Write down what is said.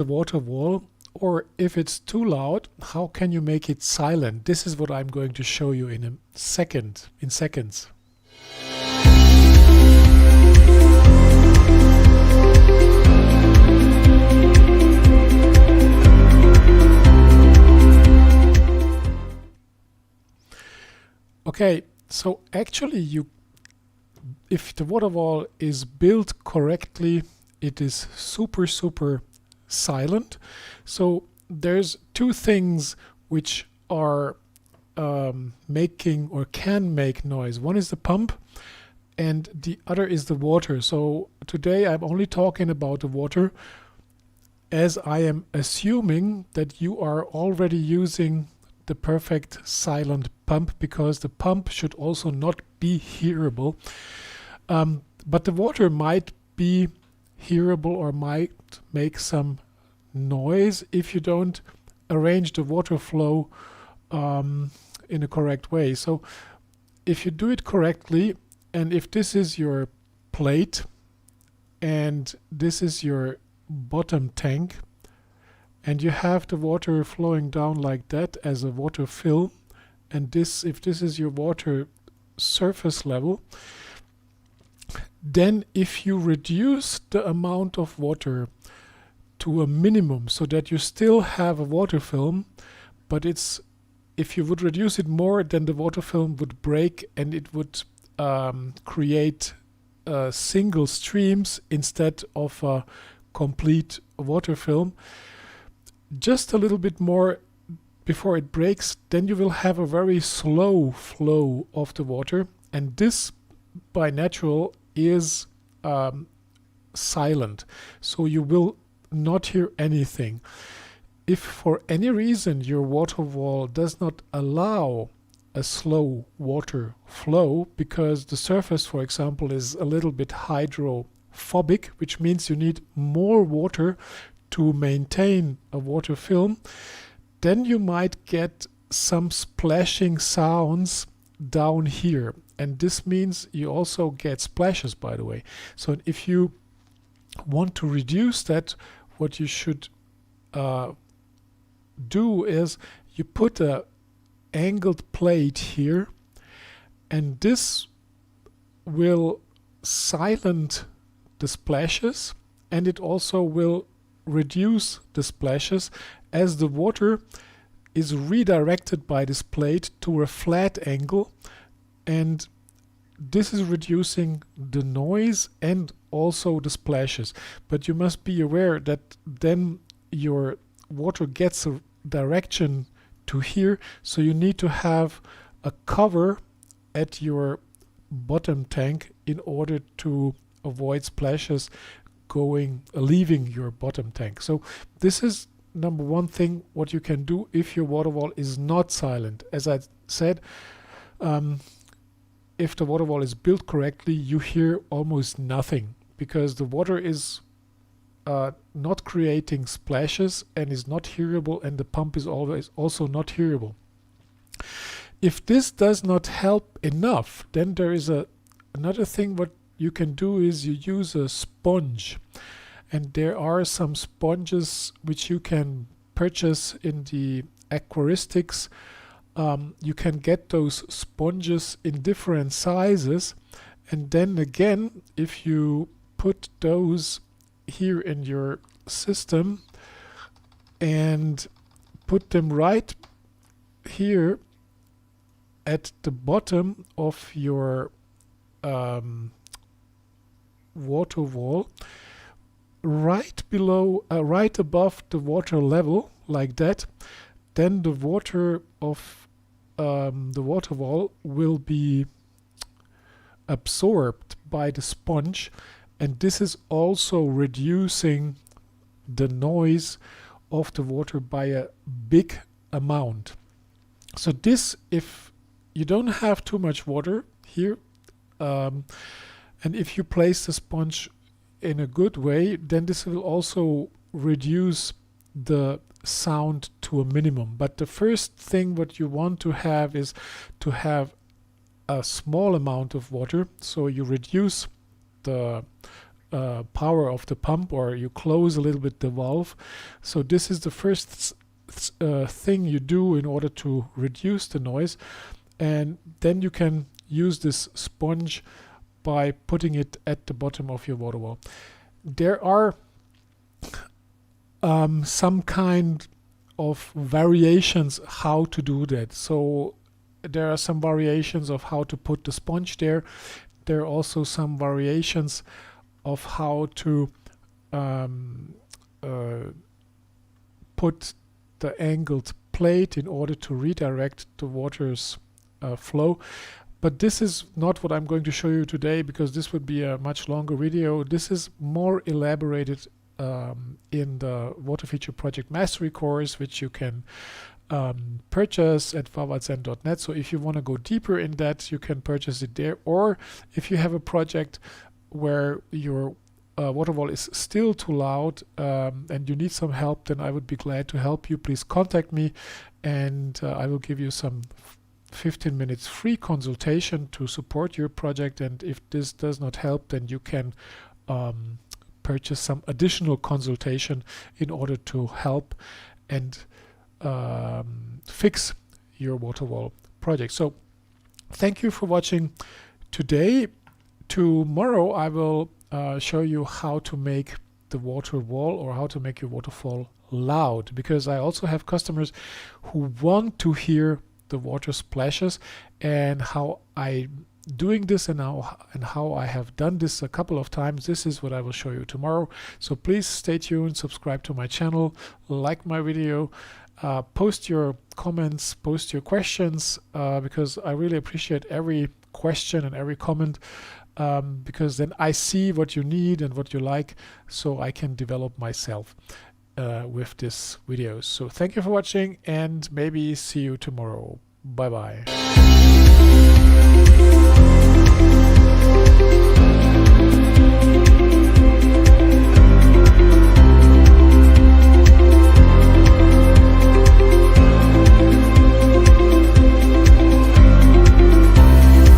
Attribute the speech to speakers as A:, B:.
A: the water wall, or if it's too loud, how can you make it silent? This is what I'm going to show you in seconds. Okay, so actually if the water wall is built correctly, it is super silent. So there's two things which are making or can make noise. One is the pump and the other is the water. So today I'm only talking about the water, as I am assuming that you are already using the perfect silent pump, because the pump should also not be hearable. But the water might be hearable or might make some noise if you don't arrange the water flow in a correct way. So if you do it correctly, and if this is your plate and this is your bottom tank, and you have the water flowing down like that as a water film, and if this is your water surface level, then if you reduce the amount of water to a minimum so that you still have a water film, but if you would reduce it more, then the water film would break and it would create single streams instead of a complete water film. Just a little bit more before it breaks, then you will have a very slow flow of the water, and this by natural is silent, so you will not hear anything. If for any reason your water wall does not allow a slow water flow, because the surface, for example, is a little bit hydrophobic, which means you need more water to maintain a water film, then you might get some splashing sounds down here, and this means you also get splashes, by the way. So if you want to reduce that, what you should do is you put a angled plate here, and this will silent the splashes, and it also will reduce the splashes as the water is redirected by this plate to a flat angle, and this is reducing the noise and also the splashes. But you must be aware that then your water gets a direction to here, so you need to have a cover at your bottom tank in order to avoid splashes leaving your bottom tank. So this is number one thing what you can do if your water wall is not silent. As I said, if the water wall is built correctly, you hear almost nothing, because the water is not creating splashes and is not hearable, and the pump is always also not hearable. If this does not help enough, then there is another thing what you can do is you use a sponge, and there are some sponges which you can purchase in the aquaristics. You can get those sponges in different sizes, and then again, if you put those here in your system and put them right here at the bottom of your water wall, right below, right above the water level, like that, then the water of the water wall will be absorbed by the sponge, and this is also reducing the noise of the water by a big amount. So this, if you don't have too much water here, and if you place the sponge in a good way, then this will also reduce the sound to a minimum. But the first thing what you want to have is to have a small amount of water, so you reduce the power of the pump, or you close a little bit the valve. So this is the first thing you do in order to reduce the noise, and then you can use this sponge by putting it at the bottom of your water wall. There are some kind of variations how to do that. So there are some variations of how to put the sponge there. There are also some variations of how to put the angled plate in order to redirect the water's flow. But this is not what I'm going to show you today, because this would be a much longer video. This is more elaborated in the Water Feature Project Mastery course, which you can purchase at wawazen.net. So if you want to go deeper in that, you can purchase it there. Or if you have a project where your water wall is still too loud and you need some help, then I would be glad to help you. Please contact me, and I will give you some 15 minutes free consultation to support your project. And if this does not help, then you can purchase some additional consultation in order to help and fix your water wall project. So thank you for watching today. Tomorrow I will show you how to make the water wall, or how to make your waterfall loud, because I also have customers who want to hear the water splashes, and how I'm doing this and how I have done this a couple of times. This is what I will show you tomorrow. So please stay tuned, subscribe to my channel, like my video, post your comments, post your questions, because I really appreciate every question and every comment, because then I see what you need and what you like, so I can develop myself with this video. So thank you for watching, and maybe see you tomorrow. Bye bye.